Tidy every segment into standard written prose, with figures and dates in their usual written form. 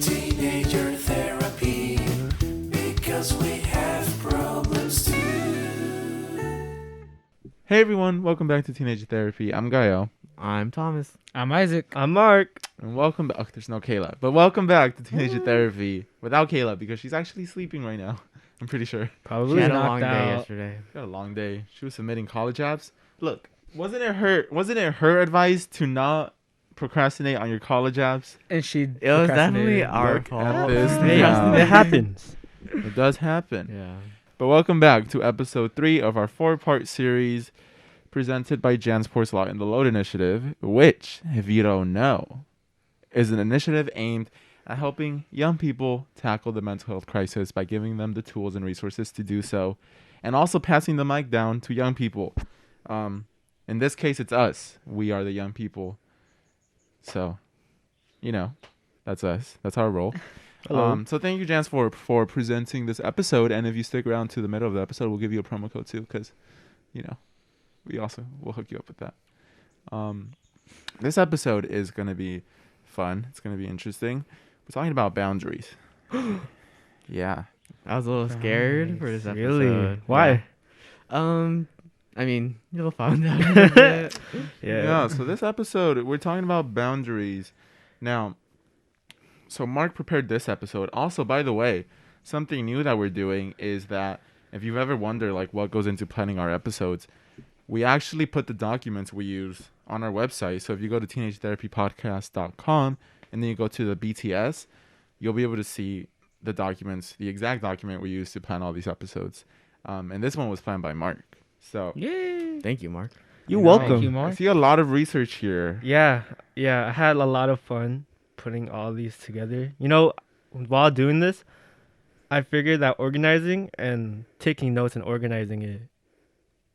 Teenager therapy, because we have problems too. Hey everyone, welcome back to Teenager Therapy. I'm Gael. I'm Thomas. I'm Isaac. I'm Mark. And welcome back. Oh, there's no Kayla. But welcome back to Teenager Therapy without Kayla because she's actually sleeping right now. I'm pretty sure. She had a long day yesterday. She had a long day. She was submitting college apps. Look, wasn't it her advice to not procrastinate on your college apps? And she It was definitely procrastinated. our Look fault. at this Hey, now. it happens. It does happen. Yeah. But welcome back to episode 3 of our 4-part series presented by Jansport's Law in the Load Initiative, which, if you don't know, is an initiative aimed at helping young people tackle the mental health crisis by giving them the tools and resources to do so, and also passing the mic down to young people. In this case, it's us. We are the young people. So, that's us. That's our role. Hello. So thank you, Jans, for presenting this episode. And if you stick around to the middle of the episode, we'll give you a promo code too, because, we also will hook you up with that. This episode is going to be fun. It's going to be interesting. We're talking about boundaries. Yeah. I was a little scared for this episode. Really? Why? I mean, you'll find out. in a bit. Yeah. So this episode, we're talking about boundaries. Now, so Mark prepared this episode. Also, by the way, something new that we're doing is that if you've ever wondered like what goes into planning our episodes, we actually put the documents we use on our website. So if you go to teenagertherapypodcast.com and then you go to the BTS, you'll be able to see the documents, the exact document we use to plan all these episodes. And this one was planned by Mark. So Yay. Thank you, Mark. You're welcome. Thank you, I Mark. see a lot of research here. Yeah. I had a lot of fun putting all these together. While doing this, I figured that organizing and taking notes and organizing it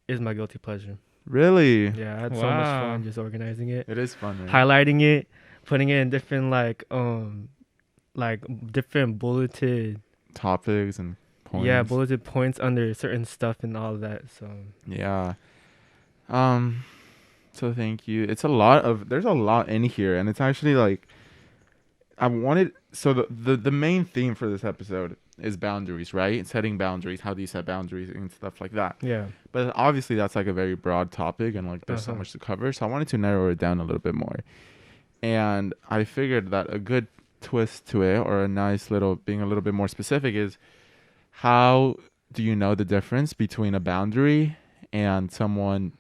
is my guilty pleasure. Really? Yeah, I had so much Wow. fun just organizing it, It is fun, right? highlighting it, putting it in different different bulleted Topics and points. bulleted points under certain stuff and all of that. So Yeah. So thank you. There's a lot in here, and it's actually like the main theme for this episode is boundaries, right? Setting boundaries, how do you set boundaries and stuff like that. yeah. But obviously that's like a very broad topic and like there's so much to cover. So I wanted to narrow it down a little bit more. And I figured that a good twist to it, or a nice little being a little bit more specific, is how do you know the difference between a boundary and someone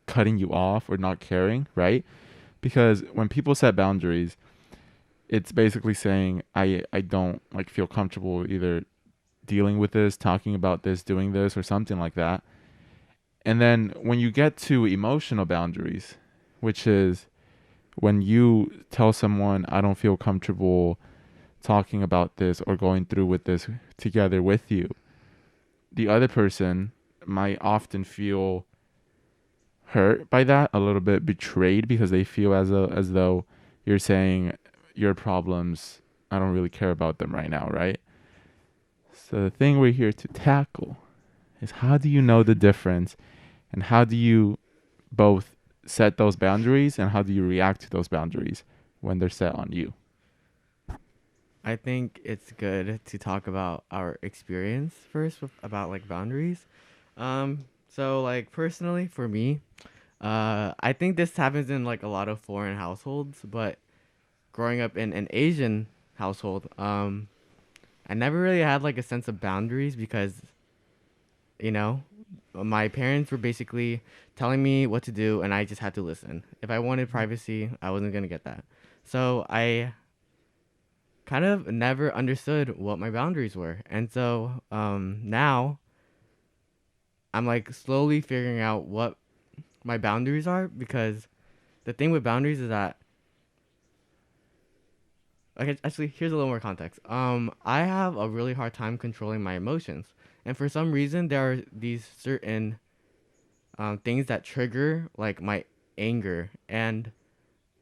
cutting you off or not caring, right? Because when people set boundaries, it's basically saying I don't like feel comfortable either dealing with this, talking about this, doing this, or something like that. And then when you get to emotional boundaries, which is when you tell someone I don't feel comfortable talking about this or going through with this together with you, the other person might often feel hurt by that, a little bit betrayed, because they feel as though you're saying your problems, I don't really care about them right now, right? So the thing we're here to tackle is how do you know the difference, and how do you both set those boundaries, and how do you react to those boundaries when they're set on you? I think it's good to talk about our experience first about like boundaries. So like personally for me, I think this happens in like a lot of foreign households, but growing up in an Asian household, I never really had like a sense of boundaries because, my parents were basically telling me what to do and I just had to listen. If I wanted privacy, I wasn't going to get that. So I kind of never understood what my boundaries were. And so now I'm like slowly figuring out what my boundaries are, because the thing with boundaries is that, okay, actually, here's a little more context. I have a really hard time controlling my emotions. And for some reason, there are these certain things that trigger like my anger. And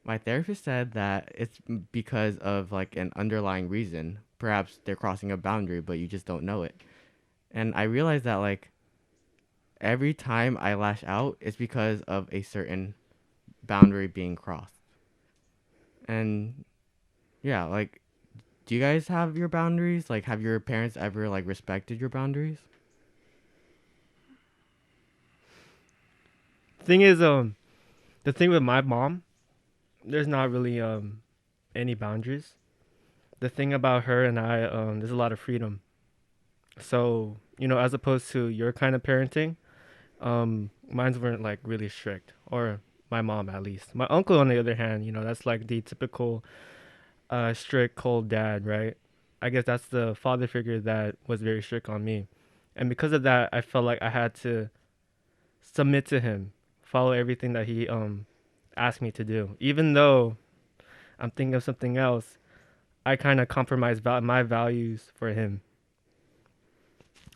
my therapist said that it's because of like an underlying reason. Perhaps they're crossing a boundary, but you just don't know it. And I realized that like every time I lash out, it's because of a certain boundary being crossed. And yeah, like, do you guys have your boundaries? Like, have your parents ever like respected your boundaries? Thing is, the thing with my mom, there's not really any boundaries. The thing about her and I, there's a lot of freedom. So, as opposed to your kind of parenting, mine's weren't like really strict, or my mom at least. My uncle, on the other hand, that's like the typical strict, cold dad, right? I guess that's the father figure that was very strict on me. And because of that, I felt like I had to submit to him, follow everything that he asked me to do. Even though I'm thinking of something else, I kind of compromised my values for him.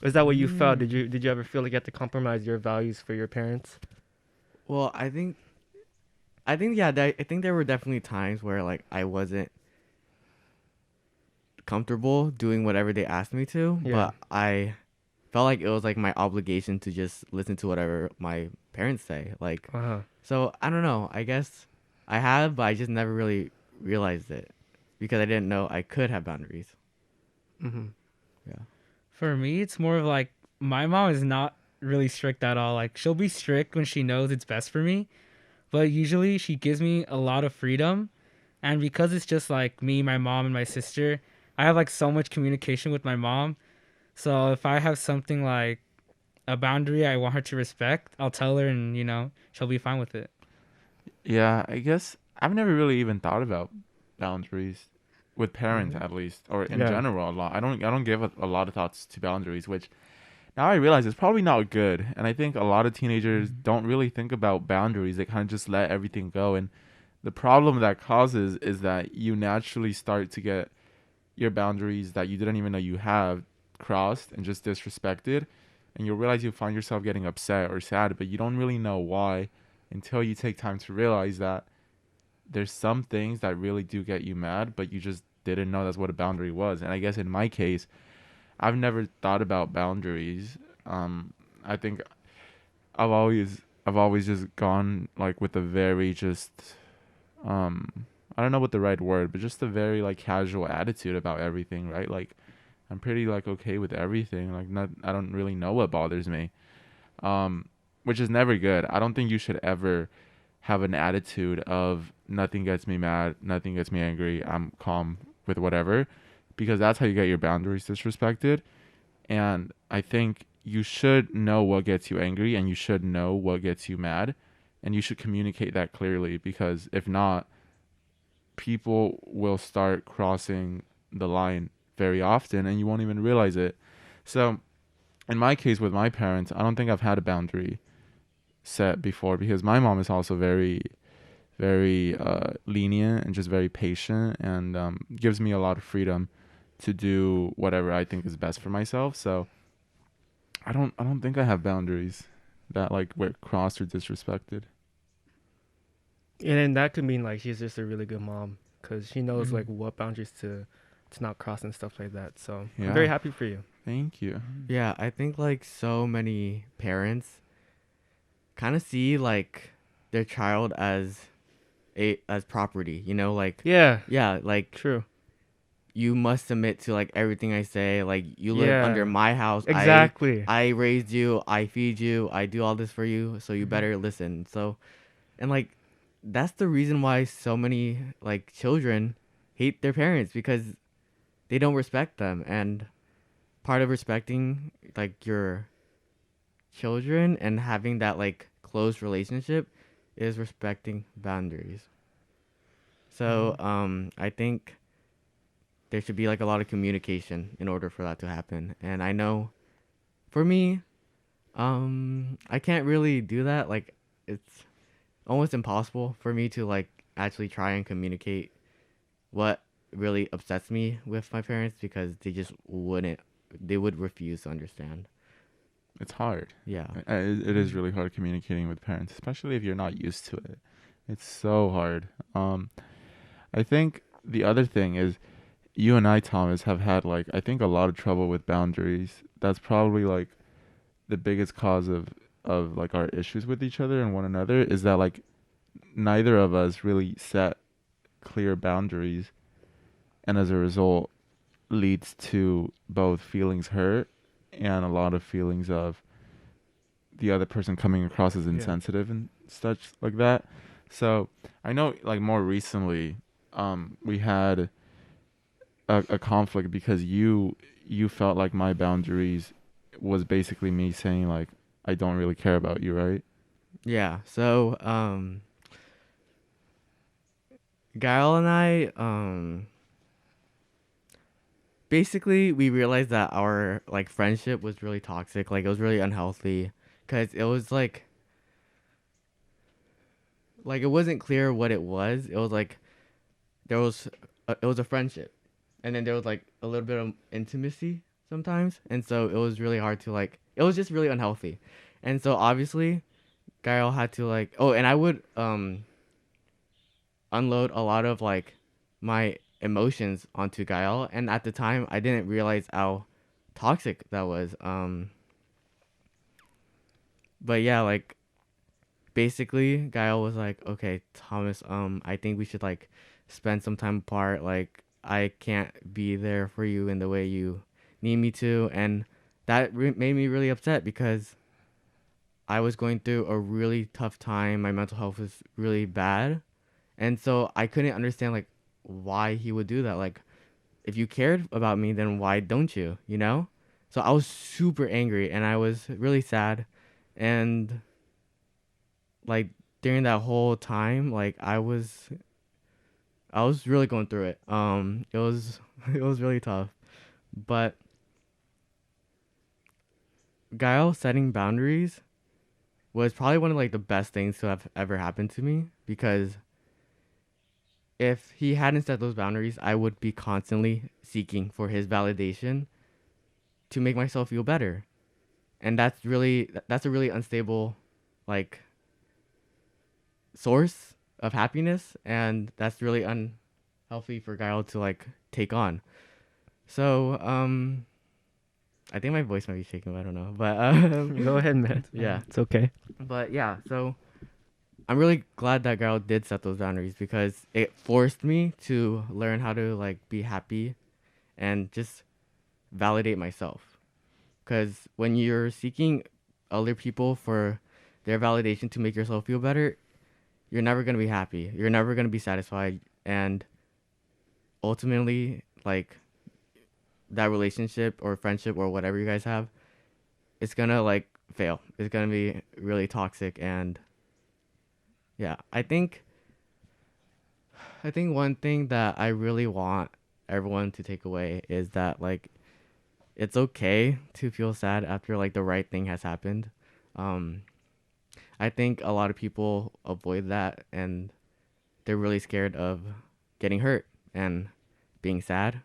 Is that what you felt? Did you ever feel like you had to compromise your values for your parents? Well, I think yeah, I think there were definitely times where like I wasn't comfortable doing whatever they asked me to, Yeah. but I felt like it was like my obligation to just listen to whatever my parents say. Like, Uh-huh. so I don't know. I guess I have, but I just never really realized it because I didn't know I could have boundaries. Mm-hmm. Yeah. For me, it's more of like my mom is not really strict at all. Like she'll be strict when she knows it's best for me, but usually she gives me a lot of freedom. And because it's just like me, my mom, and my sister, I have like so much communication with my mom. So if I have something like a boundary I want her to respect, I'll tell her and, she'll be fine with it. Yeah, I guess I've never really even thought about boundaries with parents, Mhm. at least, or in Yeah. general a lot. I don't give a lot of thoughts to boundaries, which now I realize it's probably not good. And I think a lot of teenagers don't really think about boundaries. They kind of just let everything go. And the problem that causes is that you naturally start to get your boundaries that you didn't even know you have crossed and just disrespected. And you'll realize you find yourself getting upset or sad, but you don't really know why until you take time to realize that there's some things that really do get you mad, but you just didn't know that's what a boundary was. And I guess in my case, I've never thought about boundaries. I think I've always just gone like with a very just I don't know what the right word, but just a very like casual attitude about everything, right? Like I'm pretty like okay with everything. Like not I don't really know what bothers me. Which is never good. I don't think you should ever have an attitude of nothing gets me mad, nothing gets me angry. I'm calm with whatever, because that's how you get your boundaries disrespected. And I think you should know what gets you angry and you should know what gets you mad, and you should communicate that clearly, because if not, people will start crossing the line very often and you won't even realize it. So, in my case with my parents, I don't think I've had a boundary set before, because my mom is also very very lenient and just very patient, and gives me a lot of freedom to do whatever I think is best for myself. So I don't think I have boundaries that like were crossed or disrespected. And then that could mean like she's just a really good mom because she knows like Mhm. what boundaries to not cross and stuff like that. So Yeah. I'm very happy for you. Thank you. Yeah, I think like so many parents kind of see like their child as property, like Yeah, yeah, like true. you must submit to like everything I say. Like you live Yeah. under my house. Exactly. I raised you. I feed you. I do all this for you. So you better listen. So, and like, that's the reason why so many like children hate their parents, because they don't respect them. And part of respecting like your children and having that like close relationship is respecting boundaries. So, I think there should be like a lot of communication in order for that to happen. And I know for me, I can't really do that. Like it's almost impossible for me to like actually try and communicate what really upsets me with my parents, because they would refuse to understand. It's hard. Yeah. It is really hard communicating with parents, especially if you're not used to it. It's so hard. I think the other thing is, you and I, Thomas, have had like I think a lot of trouble with boundaries. That's probably like the biggest cause of like our issues with each other and one another, is that like neither of us really set clear boundaries, and as a result leads to both feelings hurt and a lot of feelings of the other person coming across as insensitive and such like that. So I know like more recently we had a conflict because you felt like my boundaries was basically me saying like I don't really care about you, right? Yeah. So Gael and I basically we realized that our like friendship was really toxic. Like it was really unhealthy because it was like it wasn't clear what it was. It was like it was a friendship, and then there was like a little bit of intimacy sometimes, and so it was really hard to like. It was just really unhealthy, and so obviously, Gael had to like. Oh, and I would unload a lot of like my emotions onto Gael, and at the time I didn't realize how toxic that was. But yeah, like basically Gael was like, okay, Thomas, I think we should like spend some time apart. Like I can't be there for you in the way you need me to, and that made me really upset because I was going through a really tough time. My mental health was really bad, and so I couldn't understand like why he would do that. Like if you cared about me, then why don't you? You know? So I was super angry and I was really sad, and like during that whole time, like I was really going through it. It was it was really tough, but Gael setting boundaries was probably one of like the best things to have ever happened to me because if he hadn't set those boundaries, I would be constantly seeking for his validation to make myself feel better. And that's a really unstable like source of happiness, and that's really unhealthy for Gael to like take on. So, I think my voice might be shaking, but I don't know. But Go ahead, man. yeah. It's okay. But yeah, so I'm really glad that Gael did set those boundaries because it forced me to learn how to like be happy and just validate myself. Because when you're seeking other people for their validation to make yourself feel better, you're never going to be happy. You're never going to be satisfied. And ultimately, like, that relationship or friendship or whatever you guys have, it's going to, like, fail. It's going to be really toxic. And, yeah, I think one thing that I really want everyone to take away is that, like, it's okay to feel sad after, like, the right thing has happened. I think a lot of people avoid that and they're really scared of getting hurt and being sad.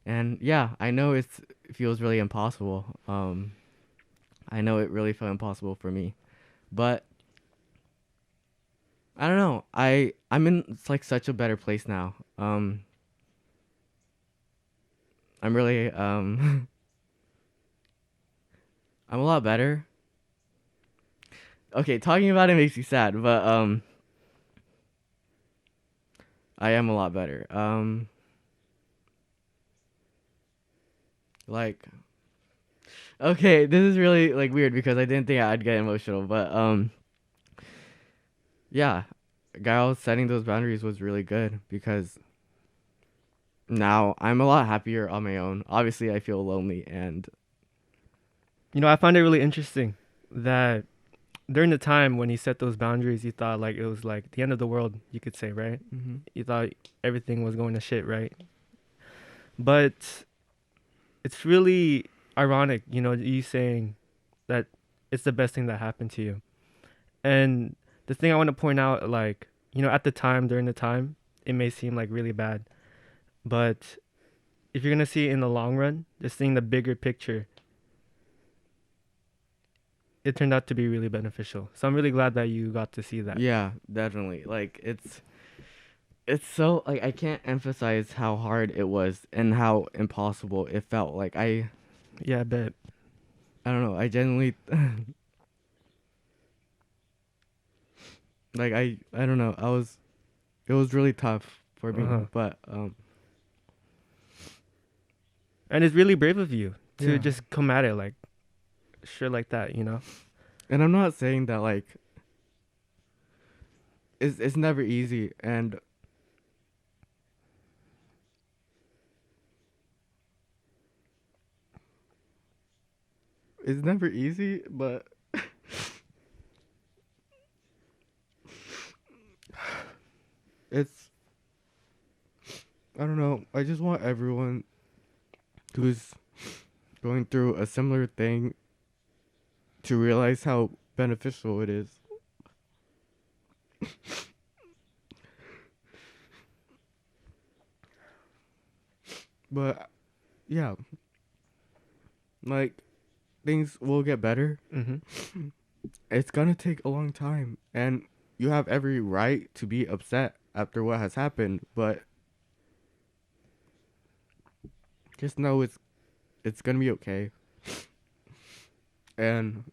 And yeah, I know it feels really impossible. I know it really felt impossible for me, but I don't know. I'm in like such a better place now. I'm really I'm a lot better. Okay, talking about it makes me sad, but I am a lot better. Like, okay, this is really like weird because I didn't think I'd get emotional, but yeah, Gael setting those boundaries was really good because now I'm a lot happier on my own. Obviously, I feel lonely and I find it really interesting that during the time when he set those boundaries, you thought like it was like the end of the world, you could say, right? mm-hmm. You thought everything was going to shit, right? But it's really ironic, you saying that it's the best thing that happened to you. And the thing I want to point out, like, at the time, during the time, it may seem like really bad. But if you're going to see it in the long run, just seeing the bigger picture, it turned out to be really beneficial. So I'm really glad that you got to see that. Yeah, definitely. Like it's so like I can't emphasize how hard it was and how impossible it felt. Like Yeah, I bet. I don't know. I genuinely like I don't know. It was really tough for me. Uh-huh. But And it's really brave of you to Yeah. just come at it like shit like that, you know? and I'm not saying that like it's never easy, and it's never easy, but it's I don't know. I just want everyone who's going through a similar thing to realize how beneficial it is. But yeah, like things will get better. Mm-hmm. It's gonna take a long time, and you have every right to be upset after what has happened, but just know it's gonna be okay. And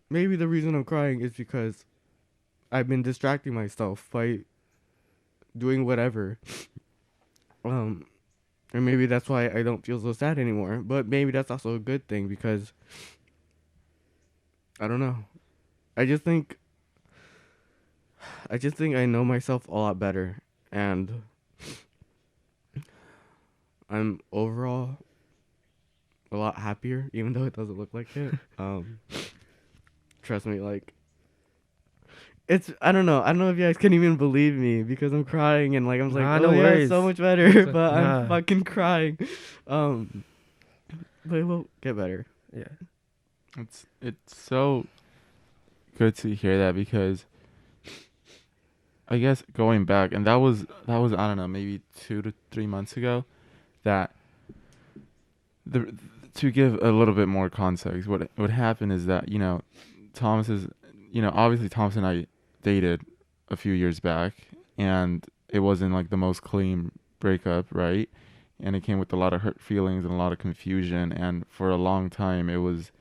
maybe the reason I'm crying is because I've been distracting myself by doing whatever. And maybe that's why I don't feel so sad anymore. But maybe that's also a good thing because I don't know. I just think I know myself a lot better, and I'm overall a lot happier, even though it doesn't look like it. Trust me, like it's I don't know. I don't know if you guys can even believe me because I'm crying and like I'm like, Nah, oh no yeah, worries. it's so much better, So- but nah. I'm fucking crying. But it will get better. Yeah. It's so good to hear that, because I guess going back, and that was I don't know, maybe 2 to 3 months ago, that the to give a little bit more context, what happened is that, Thomas is, obviously Thomas and I dated a few years back, and it wasn't like the most clean breakup, right? And it came with a lot of hurt feelings and a lot of confusion, and for a long time it was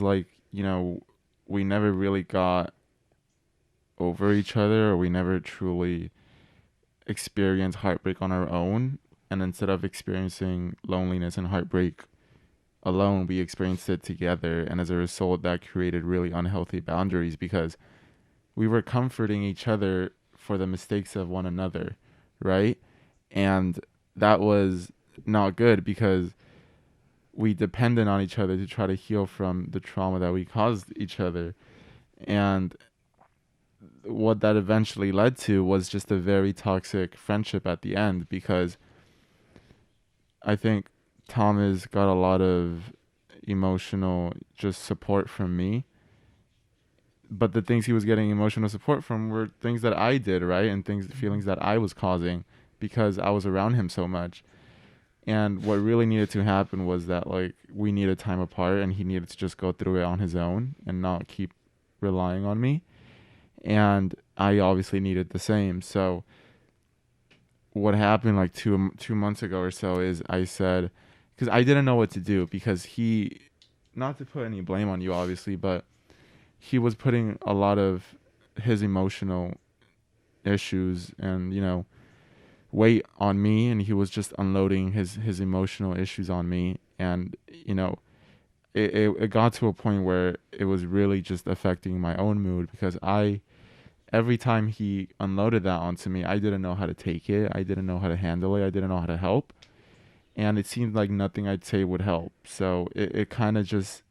like, we never really got over each other, or we never truly experienced heartbreak on our own. And instead of experiencing loneliness and heartbreak alone, we experienced it together. And as a result, that created really unhealthy boundaries, because we were comforting each other for the mistakes of one another, right? And that was not good, because we depended on each other to try to heal from the trauma that we caused each other. And what that eventually led to was just a very toxic friendship at the end, because I think Thomas got a lot of emotional just support from me, but the things he was getting emotional support from were things that I did, right? And feelings that I was causing because I was around him so much. And what really needed to happen was that, like, we needed time apart, and he needed to just go through it on his own and not keep relying on me. And I obviously needed the same. So what happened like two months ago or so is I said, because I didn't know what to do, because he, not to put any blame on you obviously, but he was putting a lot of his emotional issues and, weight on me, and he was just unloading his emotional issues on me. And, it got to a point where it was really just affecting my own mood, because every time he unloaded that onto me, I didn't know how to take it. I didn't know how to handle it. I didn't know how to help. And it seemed like nothing I'd say would help. So it kind of just,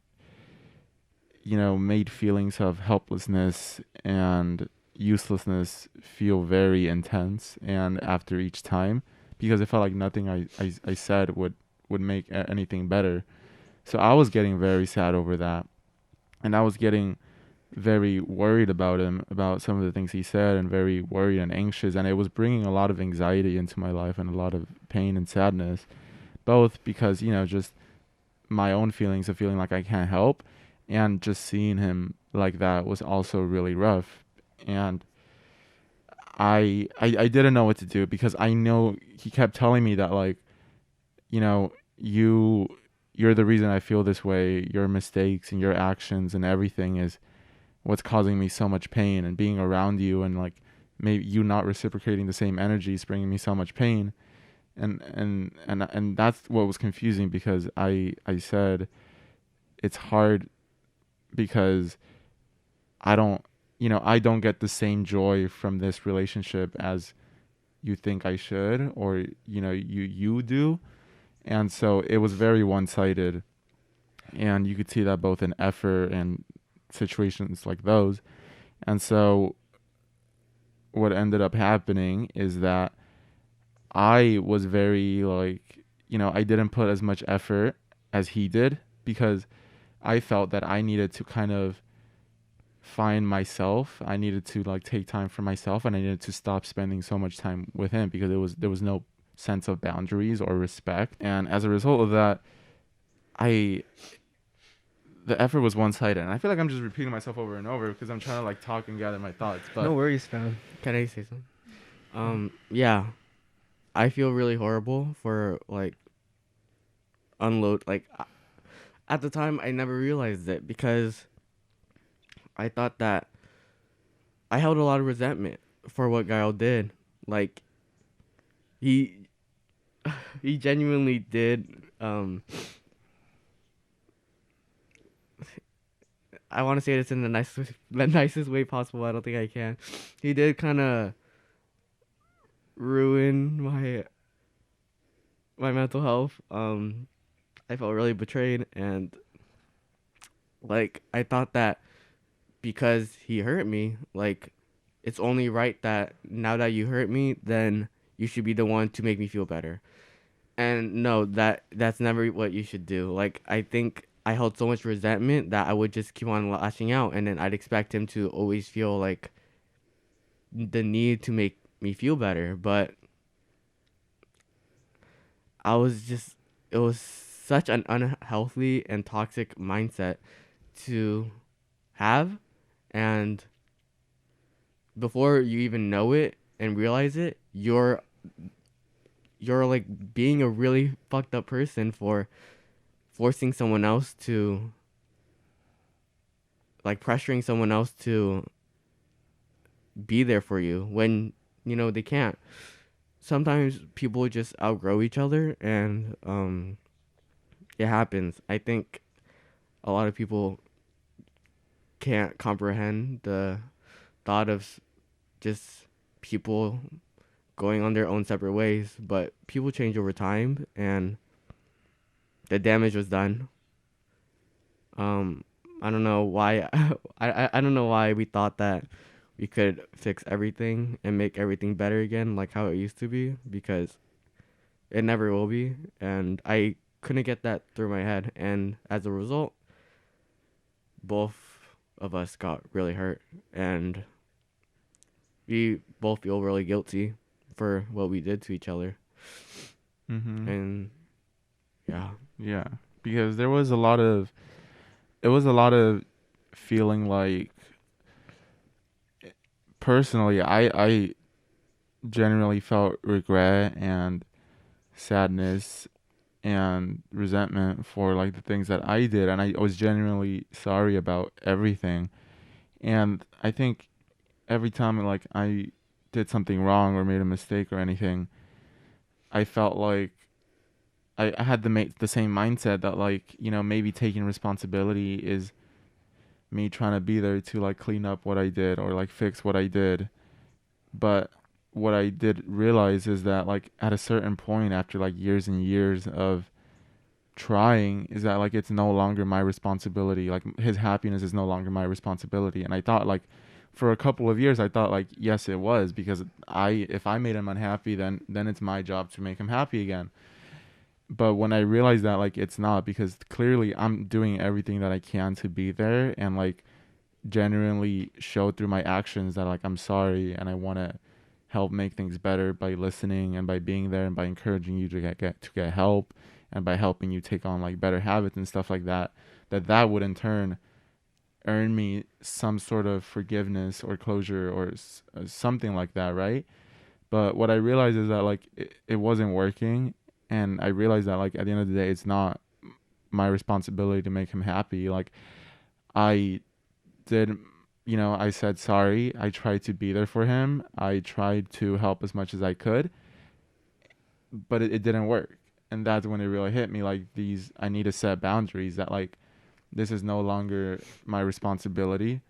made feelings of helplessness and uselessness feel very intense. And after each time, because it felt like nothing I said would make anything better. So I was getting very sad over that. And I was getting very worried about him, about some of the things he said, and very worried and anxious. And it was bringing a lot of anxiety into my life and a lot of pain and sadness, both because, just my own feelings of feeling like I can't help, and just seeing him like that was also really rough. And I didn't know what to do, because I know he kept telling me that, like, you're the reason I feel this way. Your mistakes and your actions and everything is what's causing me so much pain, and being around you and like maybe you not reciprocating the same energy is bringing me so much pain. And that's what was confusing, because I said it's hard because I don't, I don't get the same joy from this relationship as you think I should, or you do. And so it was very one-sided, and you could see that both in effort and situations like those. And so what ended up happening is that I was very like, I didn't put as much effort as he did, because I felt that I needed to kind of find myself. I needed to like take time for myself, and I needed to stop spending so much time with him, because there was no sense of boundaries or respect. And as a result of that, the effort was one-sided. And I feel like I'm just repeating myself over and over because I'm trying to like talk and gather my thoughts. But No worries, fam. Can I say something? Yeah, I feel really horrible for like unload. Like at the time, I never realized it because I thought that I held a lot of resentment for what Gael did. Like he genuinely did. I want to say this in the nicest way possible. I don't think I can. He did kind of ruin my mental health. I felt really betrayed, and like I thought that because he hurt me, like it's only right that now that you hurt me, then you should be the one to make me feel better. And no, that's never what you should do. Like I think I held so much resentment that I would just keep on lashing out, and then I'd expect him to always feel like the need to make me feel better. But it was such an unhealthy and toxic mindset to have. And before you even know it and realize it, you're like being a really fucked up person for forcing someone else to, like pressuring someone else to be there for you when they can't. Sometimes people just outgrow each other, and it happens. I think a lot of people can't comprehend the thought of just people going on their own separate ways, but people change over time, and the damage was done. I don't know why I don't know why we thought that we could fix everything and make everything better again like how it used to be, because it never will be, and I couldn't get that through my head, and as a result both of us got really hurt, and we both feel really guilty for what we did to each other. Mm-hmm. And Yeah, because it was a lot of feeling like, personally, I generally felt regret and sadness and resentment for like the things that I did, and I was genuinely sorry about everything. And I think every time like I did something wrong or made a mistake or anything, I felt like I had the same mindset that like, maybe taking responsibility is me trying to be there to like clean up what I did or like fix what I did. But what I did realize is that like at a certain point, after like years and years of trying, is that like it's no longer my responsibility. Like his happiness is no longer my responsibility. And I thought like for a couple of years I thought like yes it was, because if I made him unhappy, then it's my job to make him happy again. But when I realized that like it's not, because clearly I'm doing everything that I can to be there and like genuinely show through my actions that like I'm sorry and I want to help make things better by listening and by being there and by encouraging you to get help and by helping you take on like better habits and stuff like that, that would in turn earn me some sort of forgiveness or closure or something like that, right? But what I realized is that like it wasn't working, and I realized that like at the end of the day it's not my responsibility to make him happy. Like I did I said sorry. I tried to be there for him. I tried to help as much as I could, but it didn't work. And that's when it really hit me, like, I need to set boundaries, that like this is no longer my responsibility.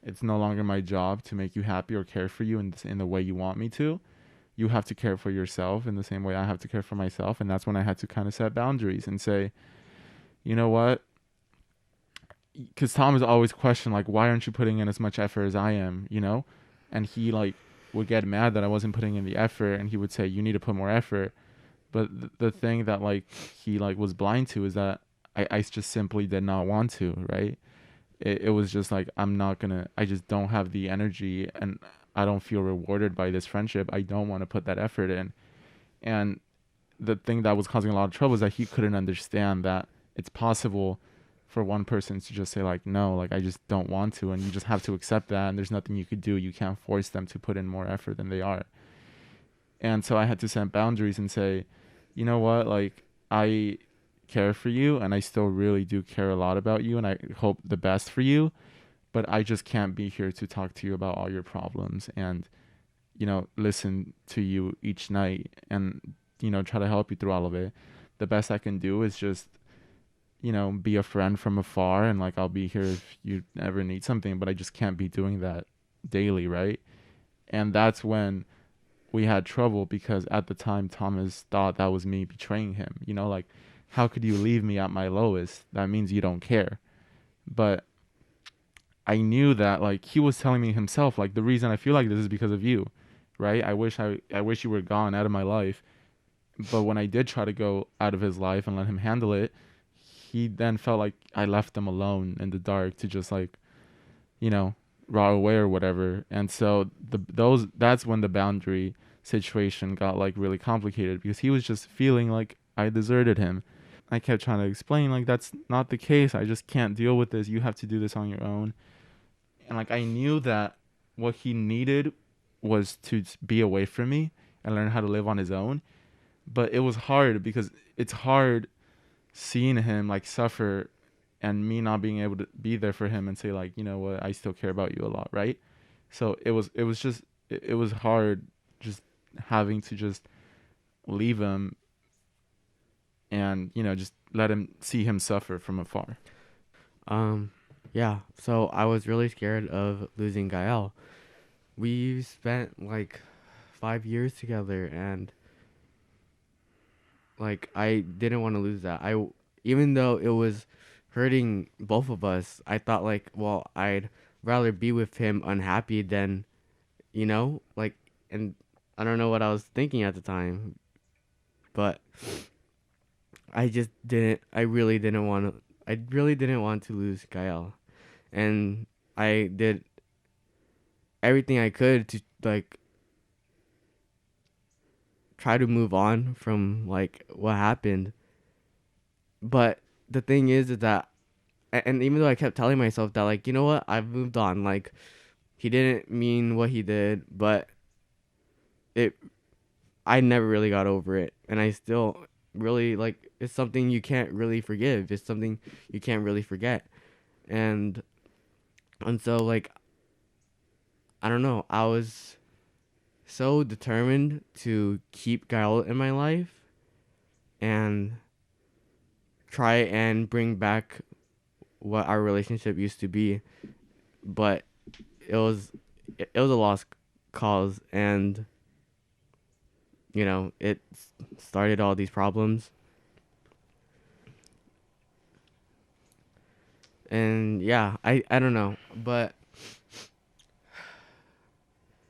It's no longer my job to make you happy or care for you in the way you want me to. You have to care for yourself in the same way I have to care for myself. And that's when I had to kind of set boundaries and say, you know what? Because Tom has always questioned, like, why aren't you putting in as much effort as I am, And he, like, would get mad that I wasn't putting in the effort, and he would say, you need to put more effort. But the thing that, like, he, like, was blind to is that I just simply did not want to, right? It was just like, I just don't have the energy, and I don't feel rewarded by this friendship. I don't want to put that effort in. And the thing that was causing a lot of trouble is that he couldn't understand that it's possible for one person to just say, like, no, like, I just don't want to, and you just have to accept that, and there's nothing you could do. You can't force them to put in more effort than they are. And so I had to set boundaries and say, you know what, like, I care for you, and I still really do care a lot about you, and I hope the best for you, but I just can't be here to talk to you about all your problems and, listen to you each night and, try to help you through all of it. The best I can do is just, be a friend from afar, and, like, I'll be here if you ever need something, but I just can't be doing that daily, right? And that's when we had trouble, because at the time Thomas thought that was me betraying him. Like, how could you leave me at my lowest? That means you don't care. But I knew that, like, he was telling me himself, like, the reason I feel like this is because of you, right? I wish you were gone out of my life. But when I did try to go out of his life and let him handle it, he then felt like I left him alone in the dark to just, like, rot away or whatever. And so that's when the boundary situation got, like, really complicated, because he was just feeling like I deserted him. I kept trying to explain, like, that's not the case. I just can't deal with this. You have to do this on your own. And, like, I knew that what he needed was to be away from me and learn how to live on his own. But it was hard, because it's hard seeing him, like, suffer, and me not being able to be there for him and say, like, you know what, I still care about you a lot, right? So it was hard just having to just leave him and, just let him see him suffer from afar. Yeah. So I was really scared of losing Gael. We spent like 5 years together, and like I didn't want to lose that. Even though it was hurting both of us, I thought, like, well, I'd rather be with him unhappy than, like, and I don't know what I was thinking at the time, but I really didn't want to lose Gael. And I did everything I could to, like, try to move on from, like, what happened. But the thing is that, and even though I kept telling myself that, like, you know what, I've moved on, like, he didn't mean what he did, but I never really got over it, and I still really, like, it's something you can't really forgive. It's something you can't really forget. And so, like, I don't know, I was so determined to keep Gael in my life and try and bring back what our relationship used to be, but it was a lost cause, and it started all these problems. And yeah, I don't know, but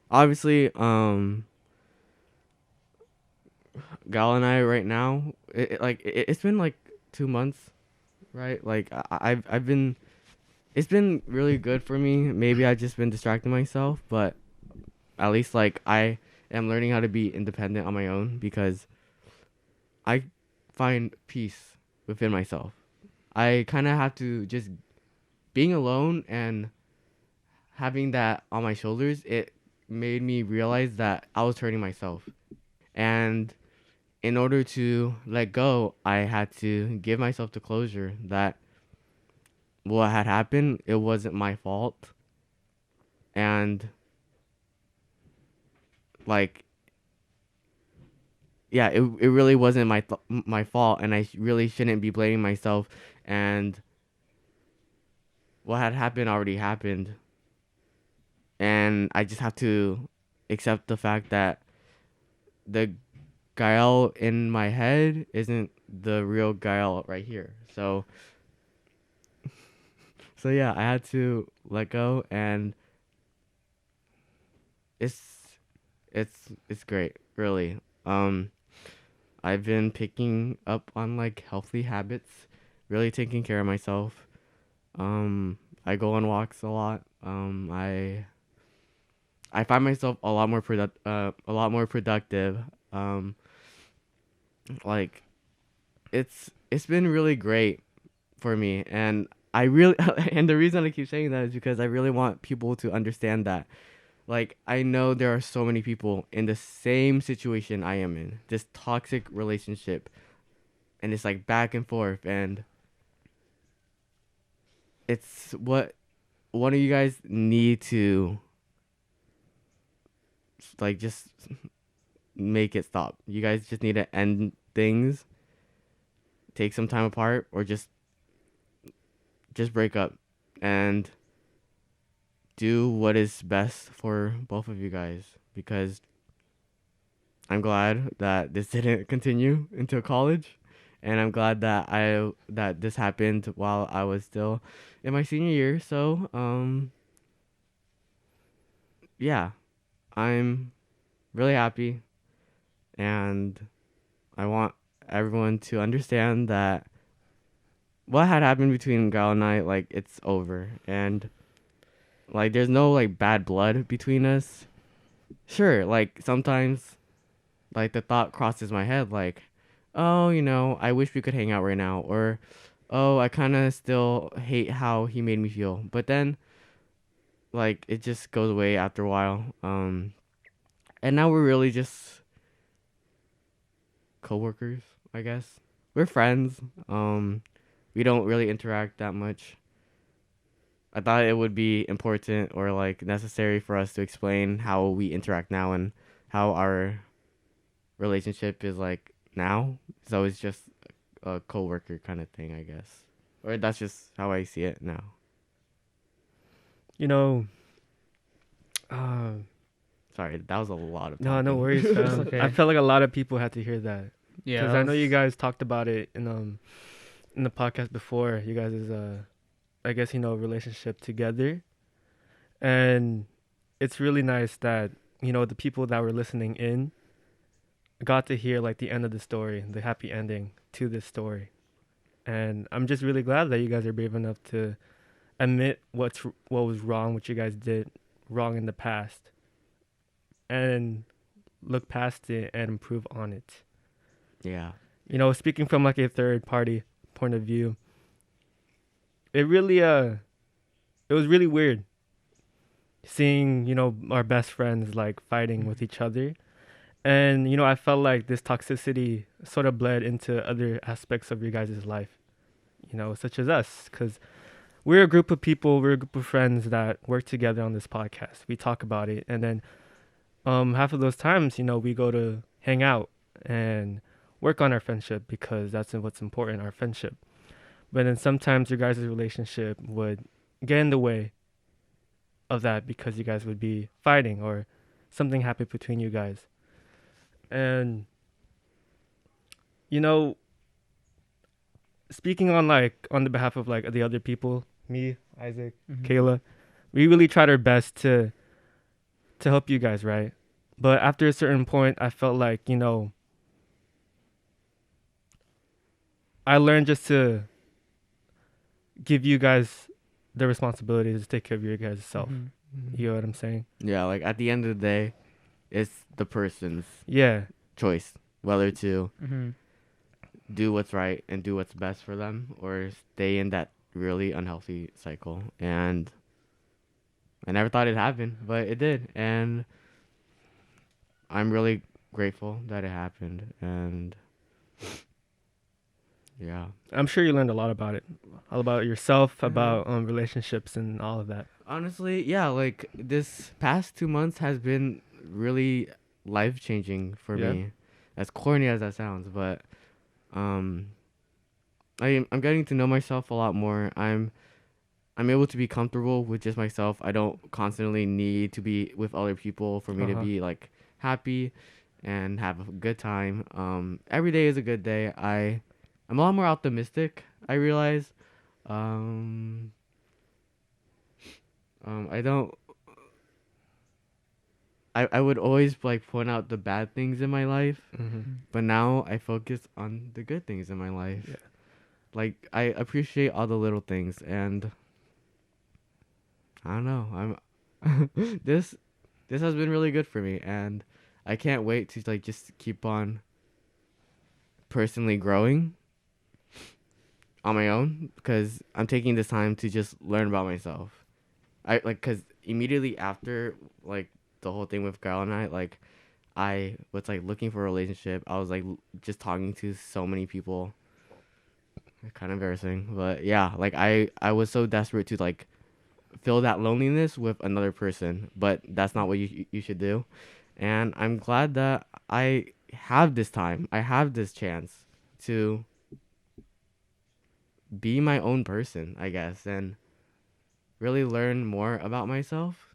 obviously, Gal and I right now, it's been like 2 months, right? Like, I've been, it's been really good for me. Maybe I've just been distracting myself, but at least, like, I am learning how to be independent on my own, because I find peace within myself. I kind of have to just being alone and having that on my shoulders. It made me realize that I was hurting myself, and in order to let go, I had to give myself the closure that what had happened, it wasn't my fault. and like yeah, it really wasn't my fault, and I really shouldn't be blaming myself. And what had happened already happened, and I just have to accept the fact that the Gael in my head isn't the real Gael right here. So yeah, I had to let go, and it's it's great, really. I've been picking up on like healthy habits, really taking care of myself. I go on walks a lot. I find myself a lot more productive. Um, like it's been really great for me, and I really and the reason I keep saying that is because I really want people to understand that. Like, I know there are so many people in the same situation I am in, this toxic relationship, and it's like back and forth, and it's what one of you guys need to like just make it stop. You guys just need to end things, take some time apart, or just break up and do what is best for both of you guys, because I'm glad that this didn't continue into college, and I'm glad that this happened while I was still in my senior year. So, yeah, I'm really happy, and I want everyone to understand that what had happened between Gal and I, like, it's over, and like there's no like bad blood between us. Sure, like sometimes like the thought crosses my head like, oh, I wish we could hang out right now, or oh, I kind of still hate how he made me feel. But then like it just goes away after a while. And now we're really just coworkers, I guess. We're friends. We don't really interact that much. I thought it would be important or like necessary for us to explain how we interact now and how our relationship is like now. So it's just a coworker kind of thing, I guess. Or that's just how I see it now. You know, uh, Sorry, that was a lot of no, no talking. worries, It's fam. okay. I felt like a lot of people had to hear that Yeah, because that I know you was- guys talked about it in the podcast before. You guys is I guess relationship together, and it's really nice that the people that were listening in got to hear like the end of the story, the happy ending to this story. And I'm just really glad that you guys are brave enough to admit what was wrong, what you guys did wrong in the past, and look past it and improve on it. Yeah. Speaking from like a third party point of view, it really it was really weird seeing our best friends like fighting with each other. And I felt like this toxicity sort of bled into other aspects of your guys' life, such as us, because we're a group of people, we're a group of friends that work together on this podcast. We talk about it, and then half of those times, we go to hang out and work on our friendship because that's what's important, our friendship. But then sometimes your guys' relationship would get in the way of that because you guys would be fighting or something happened between you guys. And speaking on the behalf of like the other people, me, Isaac, Kayla, we really tried our best to help you guys, right? But after a certain point, I felt like I learned just to give you guys the responsibility to take care of your guys' self. You know what I'm saying? Yeah, like at the end of the day, it's the person's Yeah. choice whether to Mhm. do what's right and do what's best for them or stay in that really unhealthy cycle. And I never thought it happened, but it did. And I'm really grateful that it happened. And Yeah. I'm sure you learned a lot about it, all about yourself, Mhm. about relationships and all of that. Honestly, yeah, like this past 2 months has been really life changing for Yeah. me. As corny as that sounds, but um I'm getting to know myself a lot more. I'm able to be comfortable with just myself. I don't constantly need to be with other people for me to Uh-huh. be like happy and have a good time. Every day is a good day. I'm a lot more optimistic, I realize. Um I don't I would always like point out the bad things in my life, Mm-hmm. but now I focus on the good things in my life. Yeah. Like I appreciate all the little things, and I don't know. I'm this has been really good for me, and I can't wait to like just keep on personally growing on my own because I'm taking this time to just learn about myself. I like because immediately after like the whole thing with Gael and I, like I was like looking for a relationship. I was like just talking to so many people. Kind of embarrassing, but yeah, like I was so desperate to like fill that loneliness with another person, but that's not what you should do. And I'm glad that I have this time. I have this chance to be my own person, I guess, and really learn more about myself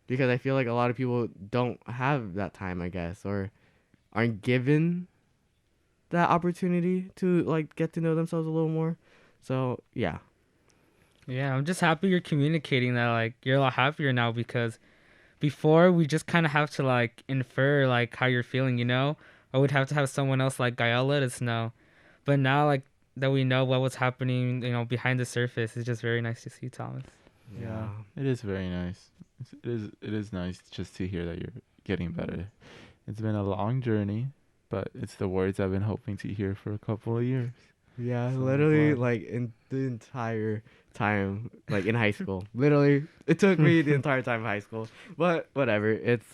because I feel like a lot of people don't have that time, I guess, or aren't given that opportunity to like get to know themselves a little more. So, yeah. Yeah, I'm just happy you're communicating that. Like, you're a lot happier now because before we just kind of have to like infer like how you're feeling, you know? Or we'd have to have someone else like Gael let us know. But now, like, that we know what was happening, you know, behind the surface, it's just very nice to see, Thomas. Yeah, it is very nice. It is nice just to hear that you're getting better. It's been a long journey, but it's the words I've been hoping to hear for a couple of years. Yeah, So I'm literally, glad. like in the entire time, like in high school. Literally, it took me the entire time of high school. But whatever, it's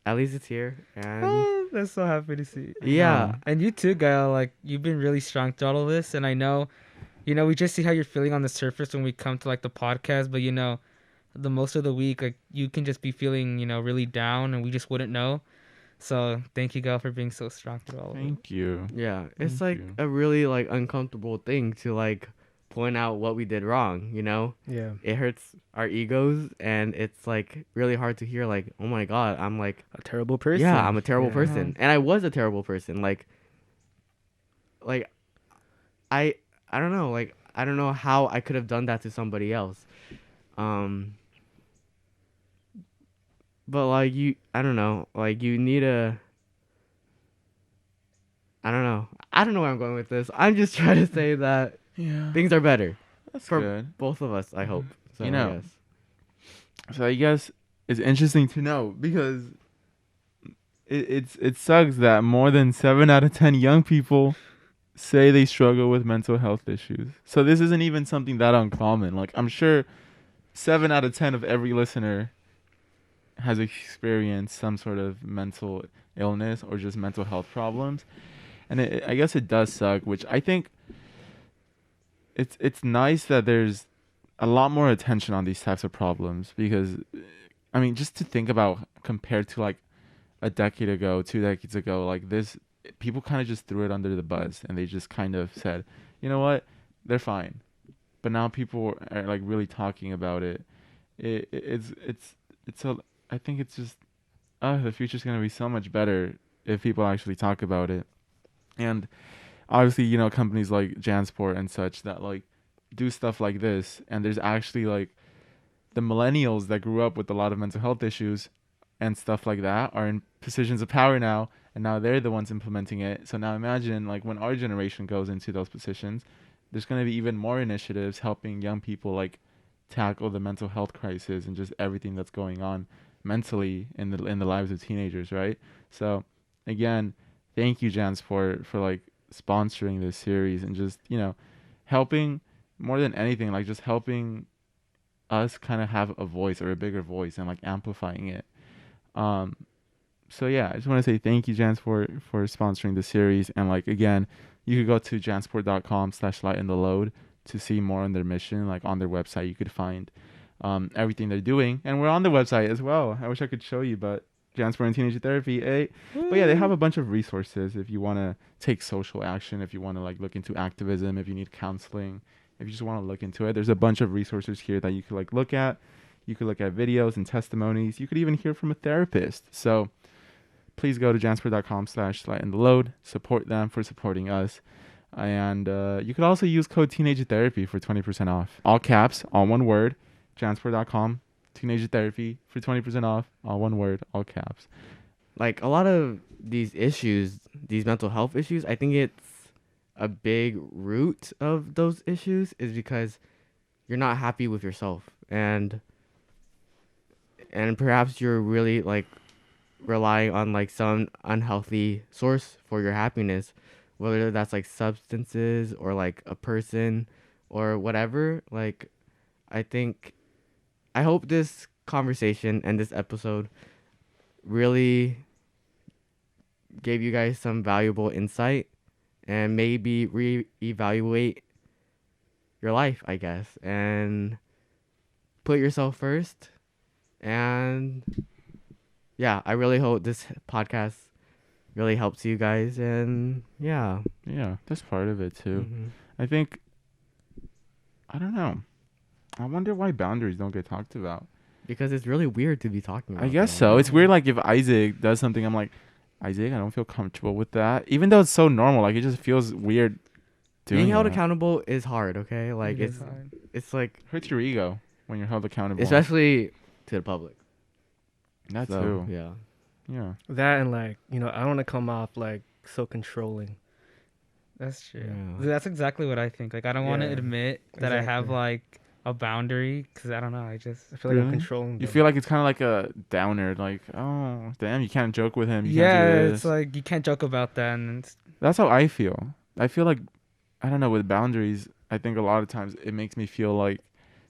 at least it's here, and Oh, that's so happy to see. yeah, And you too, Gael. Like, you've been really strong through all of this. And I know, you know, we just see how you're feeling on the surface when we come to like the podcast. But, you know, the most of the week, like, you can just be feeling, you know, really down and we just wouldn't know. So thank you, Gael, for being so strong through all of it. Thank you. yeah, it's Thank like you. a really like uncomfortable thing to like point out what we did wrong. You know, Yeah. it hurts our egos, and it's like really hard to hear. Like, oh my god, I'm like, A terrible person. yeah, I'm a terrible Yeah. person, and I was a terrible person. Like I I don't know, like I don't know how I could have done that to somebody else. Um but like I don't know, like you need a I don't know. I don't know where I'm going with this. I'm just trying to say that Yeah, things are better that's for good. both of us, I hope. So You I know, guess. So I guess it's interesting to know because it sucks that more than 7 out of 10 young people say they struggle with mental health issues. So this isn't even something that uncommon. Like I'm sure 7 out of 10 of every listener has experienced some sort of mental illness or just mental health problems, and I guess it does suck. Which I think it's nice that there's a lot more attention on these types of problems because I mean just to think about compared to like a decade ago, 2 decades ago, like this, people kind of just threw it under the bus and they just kind of said, you know what, they're fine. But now people are like really talking about it. It's a, I think it's just, the future's gonna be so much better if people actually talk about it. And obviously, you know, companies like Jansport and such that like do stuff like this, and there's actually like the millennials that grew up with a lot of mental health issues and stuff like that are in positions of power now, and now they're the ones implementing it. So now imagine like when our generation goes into those positions, there's going to be even more initiatives helping young people like tackle the mental health crisis and just everything that's going on mentally in the lives of teenagers, right? So again, thank you, Jans, for like sponsoring this series and just, you know, helping more than anything, like just helping us kind of have a voice or a bigger voice and like amplifying it. Um, so yeah, I just want to say thank you, Jans, for sponsoring the series, and like again, You could go to jansport.com/lightintheload to see more on their mission. Like on their website, you could find everything they're doing, and we're on the website as well. I wish I could show you, but Jansport and Teenager Therapy, But yeah, they have a bunch of resources if you want to take social action, if you want to like look into activism, if you need counseling, if you just want to look into it. There's a bunch of resources here that you could like look at. You could look at videos and testimonies. You could even hear from a therapist. So please go to jansport.com/lightintheload. Support them for supporting us. And you could also use code teenagertherapy for 20% off. All caps, all one word. jansport.com, Teenager Therapy for 20% off. All one word, all caps. Like a lot of these issues, these mental health issues, I think it's a big root of those issues is because you're not happy with yourself, and perhaps you're really like relying on like some unhealthy source for your happiness, whether that's like substances or like a person or whatever. Like I hope this conversation and this episode really gave you guys some valuable insight and maybe reevaluate your life, I guess, and put yourself first. And yeah, I really hope this podcast really helps you guys. And yeah, That's part of it too. Mhm. I think, I don't know. I wonder why boundaries don't get talked about. because it's really weird to be talking about. I guess them. so. It's weird. Like if Isaac does something, I'm like, Isaac, I don't feel comfortable with that. Even though it's so normal, like it just feels weird doing Being held that. accountable is hard. Okay, like It is hard. it's like Hurts your ego when you're held accountable. especially to the public. that So, too. yeah. Yeah. That and like, I don't want to come off like so controlling. That's true. Yeah. That's exactly what I think. Like, I don't want to Yeah, admit that I have exactly. like a boundary because I don't know. I I just feel like I'm Really? controlling You them. feel like it's kind of like a downer. Like, oh, damn, you can't joke with him. You yeah, can't do it's this. like you can't joke about that, and it's, That's how I feel. I feel like, I don't know, with boundaries, I think a lot of times it makes me feel like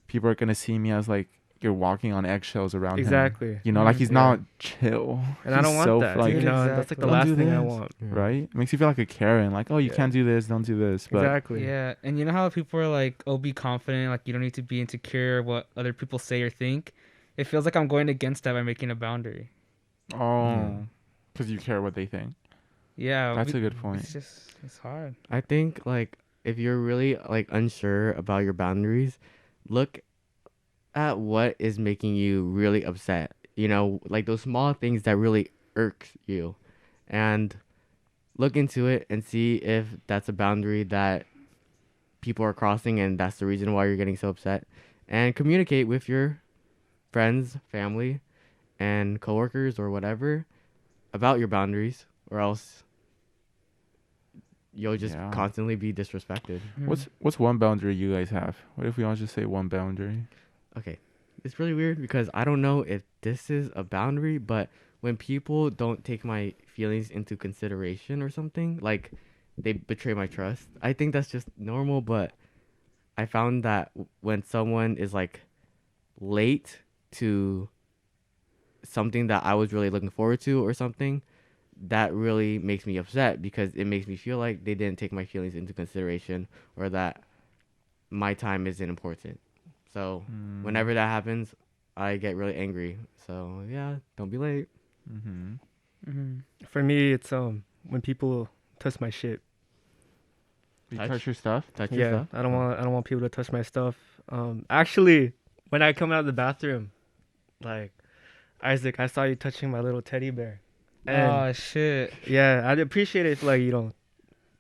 people are going to see me as like you're walking on eggshells around him. Exactly. You know, like Mm, he's yeah. not chill. And I He's don't want so, that. like, Dude, That's like the exactly. last Don't do thing I this. want. right? It makes you feel like a Karen. Like, oh, you Yeah. can't do this. Don't do this. But Exactly. yeah. And you know how people are like, "Oh, be confident. Like, you don't need to be insecure what other people say or think." It feels like I'm going against that by making a boundary. oh, because you care what they think. Yeah, That's a good point. it's hard. I think like if you're really like unsure about your boundaries, look at what is making you really upset. You know, like those small things that really irk you, and look into it and see if that's a boundary that people are crossing and that's the reason why you're getting so upset. And communicate with your friends, family, and coworkers or whatever about your boundaries, or else you'll just Yeah. constantly be disrespected. What's one boundary you guys have? What if we all just say one boundary? Okay, it's really weird because I don't know if this is a boundary, but when people don't take my feelings into consideration or something, like they betray my trust, I think that's just normal. But I found that when someone is like late to something that I was really looking forward to or something, that really makes me upset because it makes me feel like they didn't take my feelings into consideration or that my time isn't important. So whenever that happens, I get really angry. So yeah, don't be late. Mm-hmm. Mm-hmm. For me, it's when people touch my shit. You Touch? touch your stuff? Touch your Yeah, stuff. I don't want people to touch my stuff. Actually, when I come out of the bathroom, like Isaac, I saw you touching my little teddy bear. And Oh shit! yeah, I'd appreciate it if like you don't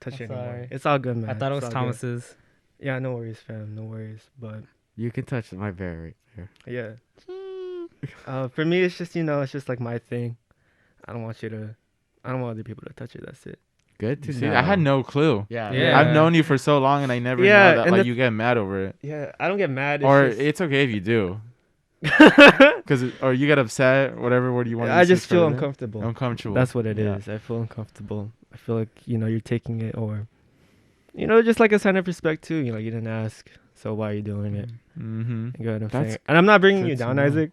touch I'm it anymore. sorry. It's all good, man. I thought it It's was all good. Thomas's. Yeah, no worries, fam. No worries. But You can touch my bear right there. yeah. For me, it's just it's just like my thing. I don't want other people to touch it. That's it. Good to See, know. I had no clue. Yeah. Yeah. I've known you for so long, and I never Yeah, know that and like the- you get mad over it, Yeah, I don't get mad. or just, it's okay if you do, or you get upset, whatever. What do you want? I just feel uncomfortable. Uncomfortable. That's what it is. Yeah. I feel uncomfortable. I feel like you're taking it, or just like a sign of respect too. You didn't ask, so why are you doing it? Mm-hmm. You know what I'm That's saying? And I'm not bringing you good to down, know. Isaac.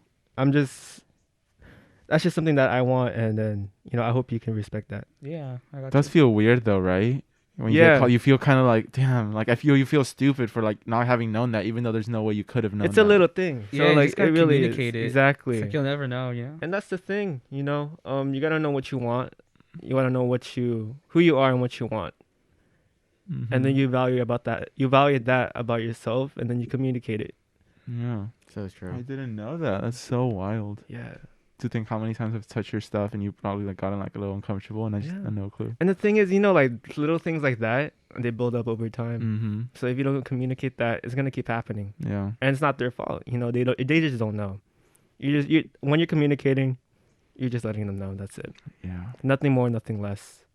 That's just something that I want, and then I hope you can respect that. Yeah, I got Does feel weird though, right? When you Yeah. get caught, you feel kind of like, damn, like you feel stupid for like not having known that, even though there's no way you could have known. It's a that. little thing. Yeah, So you like just it gotta really is. communicate it. Exactly. It's like you'll never know, you know? And that's the thing, you know. You gotta know what you want. You gotta know who you are and what you want, and then Mhm. you value about that. You value that about yourself, and then you communicate it. Yeah, So true. I didn't know that. That's so wild Yeah. to think how many times I've touched your stuff and you probably like gotten like a little uncomfortable, and I just Yeah. had no clue. And the thing is, you know, like little things like that, they build up over time. Mm-hmm. So if you don't communicate that, it's gonna keep happening, Yeah. and it's not their fault. You know, they just don't know. When you're communicating, you're just letting them know. That's it. Yeah. Nothing more, nothing less.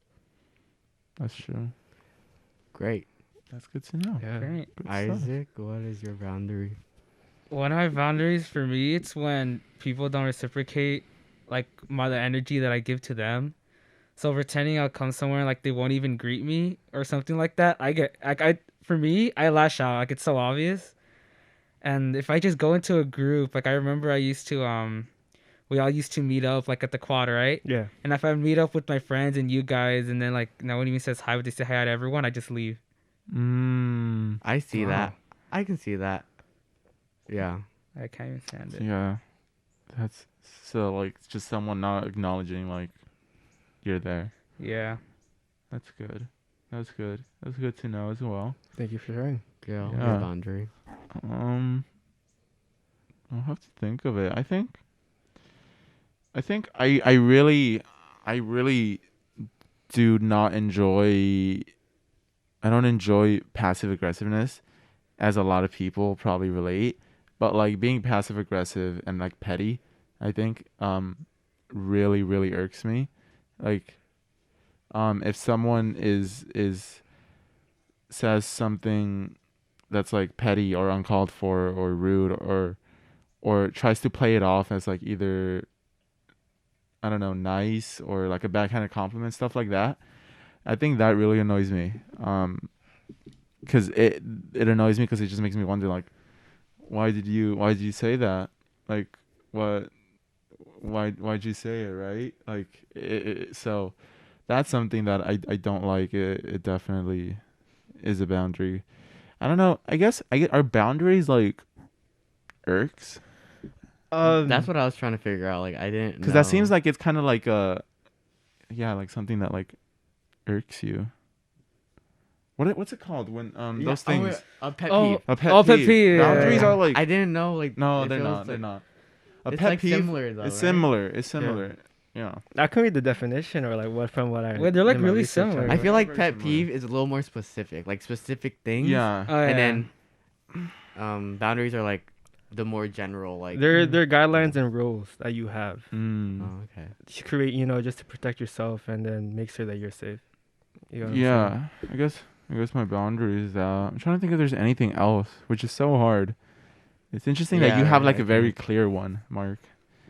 That's true. Great. That's good to know. Yeah. Great. Good stuff. Isaac, what is your boundary? One of my boundaries for me, it's when people don't reciprocate like the energy that I give to them. So pretending I'll come somewhere like they won't even greet me or something like that, I get like for me, I lash out. Like it's so obvious. And if I just go into a group, like I remember I used to we all used to meet up like at the quad, right? Yeah. And if I meet up with my friends and you guys, and then like no one even says hi, but they say hi to everyone, I just leave. I see Wow. that. I can see that. Yeah. I can't even stand it. Yeah. That's so like just someone not acknowledging like you're there. Yeah. That's good. That's good. That's good to know as well. Thank you for sharing. Gael, Yeah. your boundary. I'll have to think of it. I think I really do not enjoy. I don't enjoy passive aggressiveness, as a lot of people probably relate. But like being passive aggressive and like petty, I think really irks me. Like if someone says something that's like petty or uncalled for or rude or tries to play it off as like either, I don't know, nice or like a backhanded compliment, stuff like that. I think that really annoys me. Cause it annoys me because it just makes me wonder like, why did you say that? Like why'd you say it, right? Like so that's something that I don't like. It definitely is a boundary. I don't know. I guess are boundaries like irks? That's what I was trying to figure out. Like I didn't Because that seems like it's kind of like like something that like irks you. What's it called when those things? A pet Oh, peeve. A pet Oh, pet peeve. peeve, yeah, Boundaries yeah. are like I didn't know. Like no, if they're it was, not. They're like- not. A It's pet like peeve. similar though. It's right? similar. It's similar. Yeah. That could be the definition, or like what I. Well, they're, like, in my really research similar. I I read. feel like Very pet similar. peeve is a little more specific. Like specific things. Yeah. Oh, yeah. And then boundaries are like the more general. Like They're guidelines and rules that you have oh, okay. to create, just to protect yourself and then make sure that you're safe. You know what I'm saying? Yeah. I guess my boundary is that. I'm trying to think if there's anything else, which is so hard. It's interesting that Yeah, you have like I a very think- clear one, Mark.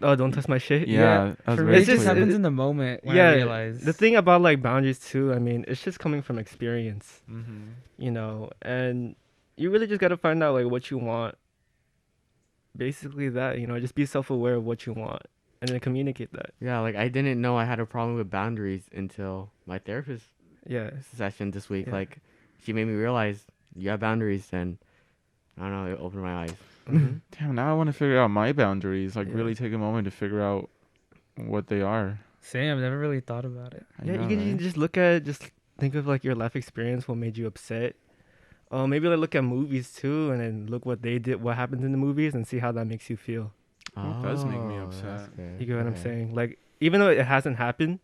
Oh, don't touch my shit. Yeah. that's For me, very it just clear. happens in the moment when Yeah, I realize. The thing about like boundaries too, I mean, it's just coming from experience, Mm-hmm. and you really just gotta find out like what you want. Basically that, just be self-aware of what you want and then communicate that. Yeah, like I didn't know I had a problem with boundaries until my therapist Yeah. session this week. Yeah. Like she made me realize you have boundaries, and I don't know, it opened my eyes. Mhm. Damn, now I want to figure out my boundaries. Like Yeah. really take a moment to figure out what they are. Same, I've never really thought about it. I Yeah, know, you can right? just think of like your life experience, what made you upset. Maybe like look at movies too, and then look what they did, what happens in the movies, and see how that makes you feel. Well, it does make me Oh, that's upset. good. You get what I'm Okay. saying? Like, even though it hasn't happened,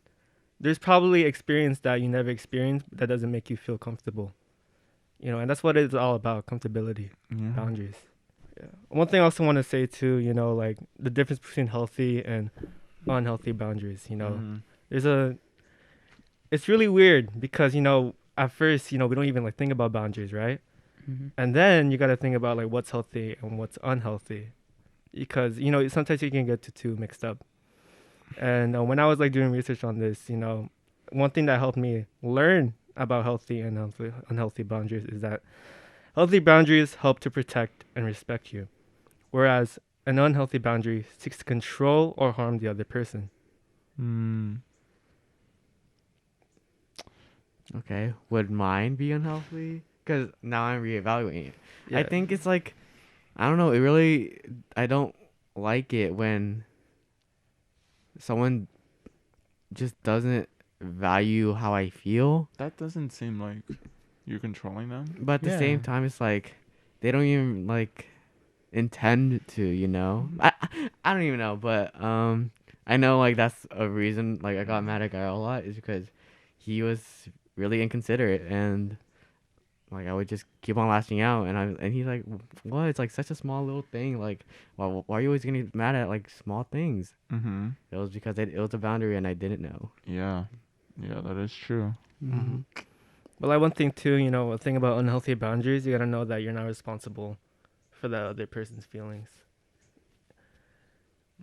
there's probably experience that you never experienced that doesn't make you feel comfortable. And that's what it's all about, comfortability, Yeah. boundaries. Yeah. One thing I also want to say too, like the difference between healthy and unhealthy boundaries. Mhm. It's really weird because, at first, we don't even like think about boundaries, right? Mm-hmm. And then you got to think about like what's healthy and what's unhealthy, because sometimes you can get the two mixed up. And when I was like doing research on this, one thing that helped me learn about healthy and unhealthy boundaries is that healthy boundaries help to protect and respect you, whereas an unhealthy boundary seeks to control or harm the other person. Mm. Okay. Would mine be unhealthy? Because now I'm reevaluating it. I Yeah. think it's like, I don't know. I don't like it when someone just doesn't value how I feel. That doesn't seem like you're controlling them. But at the same Yeah. time, it's like they don't even like intend to, you know. I don't even know, but I know like that's a reason like I got mad at Gael a lot is because he was really inconsiderate and like I would just keep on lashing out and he's like, what? It's like such a small little thing. Like, why are you always getting mad at like small things? Mm-hmm. It was because it was a boundary and I didn't know. Yeah. Yeah, that is true. Mm-hmm. But like one thing too, you know, a thing about unhealthy boundaries, you gotta know that you're not responsible for the other person's feelings.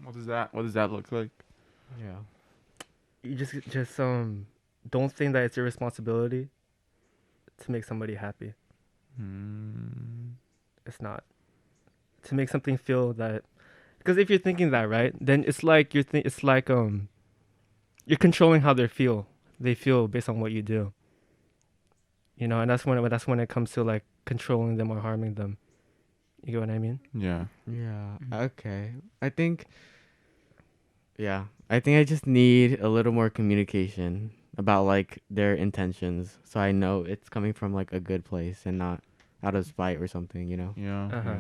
What does that look like? Yeah. You just don't think that it's your responsibility to make somebody happy. Hmm. It's not. To make something feel that, because if you're thinking that, right, then it's like you're controlling how they feel based on what you do. You know, and that's when it comes to like controlling them or harming them. You get what I mean? Yeah. Yeah. Okay. I think I just need a little more communication about like their intentions so I know it's coming from like a good place and not out of spite or something, you know. Yeah. Uh huh.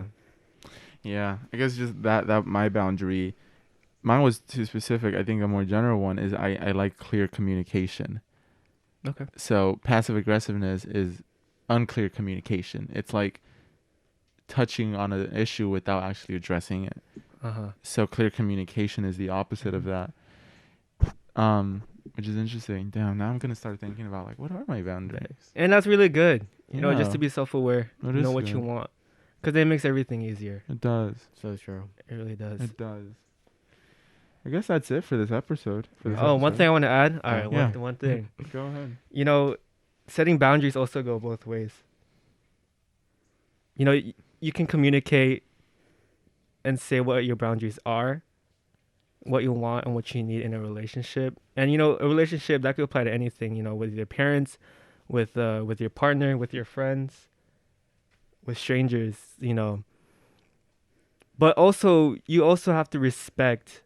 Yeah. I guess just that my boundary, mine was too specific. I think a more general one is I like clear communication. Okay. So passive aggressiveness is unclear communication. It's like touching on an issue without actually addressing it. Uh huh. So clear communication is the opposite of that. Which is interesting. Damn, now I'm gonna start thinking about like what are my boundaries? And that's really good. You know, just Yeah. to be self-aware, It know is what you good. want, because it makes everything easier. It does. So true. It really does. It does. I guess that's it for this episode. Oh, one thing I want to add. All right, Yeah. one thing. Go ahead. You know, setting boundaries also go both ways. You know, you can communicate and say what your boundaries are, what you want and what you need in a relationship. And you know, a relationship that could apply to anything, you know, with your parents, with your partner, with your friends, with strangers, you know. But also, you also have to respect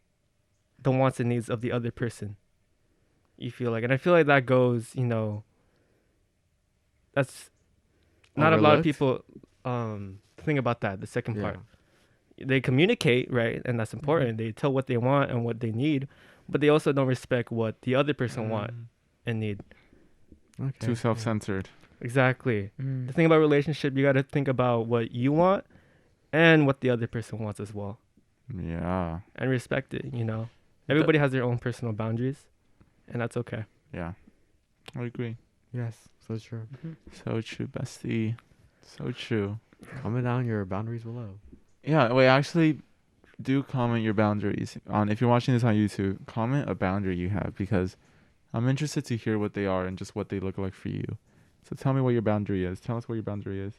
the wants and needs of the other person. You feel like, and I feel like that goes, you know, that's not a lot of Overlooked? people think about that, the second part. They communicate, right? And that's important. They tell what they want and what they need, but they also don't respect what the other person want and need. Okay. Too self-centered. Exactly. Mm. The thing about relationship, you got to think about what you want and what the other person wants as well, Yeah. and respect it. You know, everybody has their own personal boundaries, and that's okay. Yeah. I agree. Yes. So true. So true, bestie. So true. Comment down your boundaries below. Yeah, wait, actually do comment your boundaries on if you're watching this on YouTube, comment a boundary you have because I'm interested to hear what they are and just what they look like for you. So tell me what your boundary is. Tell us what your boundary is.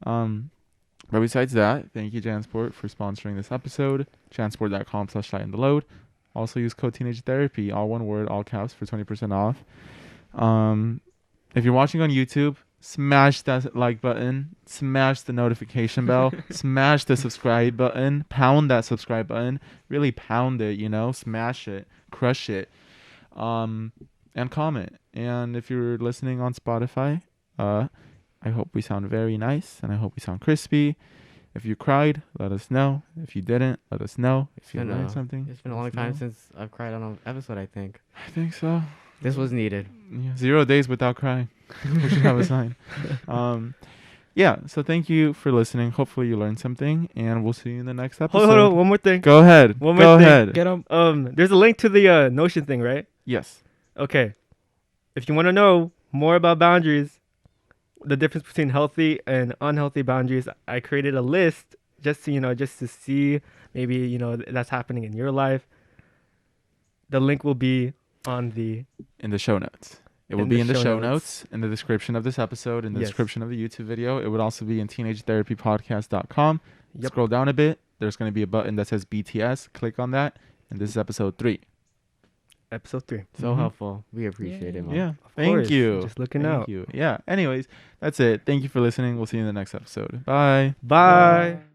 But besides that, thank you Jansport for sponsoring this episode. Jansport.com/lightintheload. Also use code teenagertherapy, all one word, all caps for 20% off. If you're watching on YouTube, smash that like button, smash the notification bell, smash the subscribe button, pound that subscribe button, really pound it, you know, smash it, crush it, and comment. And if you're listening on Spotify, I hope we sound very nice and I hope we sound crispy. If you cried, let us know. If you didn't, let us know. If you been, learned something, It's been a let long us time know. since I've cried on an episode, I think. I think so. This was needed. Yeah, 0 days without crying. We should have a sign. Yeah, so thank you for listening. Hopefully you learned something, and we'll see you in the next episode. Hold on, one more thing. Go ahead. One more Go thing. ahead. Get them. There's a link to the Notion thing, right? Yes. Okay. If you want to know more about boundaries, the difference between healthy and unhealthy boundaries, I created a list just to see maybe, you know, that's happening in your life. The link will be on the In the show notes. It will In be the in the show show notes. notes, in the description of this episode, in the Yes. description of the YouTube video. It would also be in teenagertherapypodcast.com. Yep. Scroll down a bit. There's going to be a button that says BTS. Click on that. And this is episode 3. episode 3. So Mhm. helpful. We appreciate it, Mom. Yeah. Of Thank course, you. just looking Thank out. you. Yeah. Anyways, that's it. Thank you for listening. We'll see you in the next episode. Bye. Bye.